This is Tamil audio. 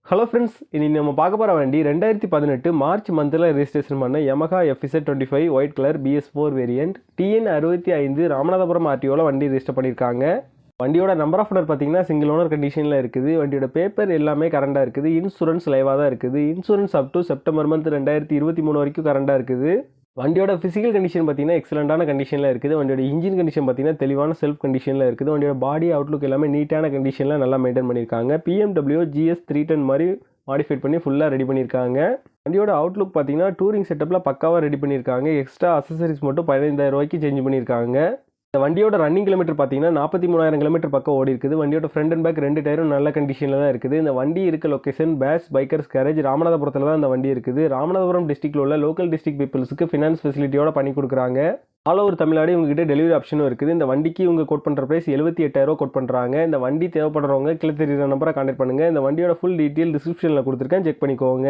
ஹலோ ஃப்ரெண்ட்ஸ், இன்னைக்கு நம்ம பார்க்க போகிற வண்டி 2018 மார்ச் மந்தில் ரெஜிஸ்ட்ரேஷன் பண்ண YAMAHA FZ 25 white colour BS4 variant TN 65 Ramanathapuram RTOவில் வண்டி ரெஜிஸ்டர் பண்ணியிருக்காங்க. வண்டியோட நம்பர் ஆஃப் ஓனர் பார்த்தீங்கன்னா சிங்கிள் ஓனர் கண்டிஷனில் இருக்குது. வண்டியோட பேப்பர் எல்லாமே கரண்டாக இருக்குது. இன்சூரன்ஸ் லைவாக தான் இருக்குது. Insurance up to September month 2023 வரைக்கும் கரண்டாக இருக்குது. வண்டியோட ஃபிசிக்கல் கண்டிஷன் பார்த்தீங்கன்னா எக்ஸலண்டான கண்டிஷனில் இருக்குது. வண்டியோட இன்ஜின் கண்டிஷன் பார்த்தீங்கன்னா தெளிவான செல்ஃப் கண்டிஷனில் இருக்குது. வண்டியோட பாடி அவுட்லுக் எல்லாமே நீட்டான கண்டிஷனில் நல்லா மெயின்டைன் பண்ணியிருக்காங்க. BMW GS 310 மாதிரி மாடிஃபைட் பண்ணி ஃபுல்லாக ரெடி பண்ணியிருக்காங்க. வண்டியோட அவுட்லுக் பார்த்தீங்கன்னா டூரிங் செட்டப்பில் பக்காவாக ரெடி பண்ணியிருக்காங்க. எக்ஸ்ட்ரா அசசரிஸ் மட்டும் 15,000 ரூபாய்க்கு சேஞ்ச் பண்ணியிருக்காங்க. இந்த வண்டியோட ரன்னிங் கிலோமீட்டர் பார்த்தீங்கன்னா 43,000 கிலோமீட்டர் பக்கம் ஓடி இருக்குது. வண்டியோட ஃப்ரண்ட் அண்ட் பேக் ரெண்டு டயரும் நல்ல கண்டிஷனில் தான் இருக்குது. இந்த வண்டி இருக்க லொக்கேஷன் bikerz கேரேஜ் ராமநாதபுரத்தில் தான் இந்த வண்டி இருக்குது. ராமநாதபுரம் டிஸ்ட்ரிக்டில் உள்ள லோக்கல் டிஸ்ட்ரிக்ட் பீப்புள்ஸுக்கு ஃபினான்ஸ் ஃபெசிலிட்டியோட பண்ணி கொடுக்குறாங்க. ஆல் ஓவர் தமிழ்நாடு உங்ககிட்ட டெலிவரி ஆப்ஷனும் இருக்குது. இந்த வண்டிக்கு இவங்க கோட் பண்ணுற ப்ரைஸ் 78,000 கோட் பண்ணுறாங்க. இந்த வண்டி தேவைப்படுறவங்க கீழே தெரியுற நம்பரை கான்டாக்ட் பண்ணுங்கள். இந்த வண்டியோட ஃபுல் டீட்டெயில் டிஸ்கிரிப்ஷனில் கொடுத்துருக்கேன், செக் பண்ணிக்கோங்க.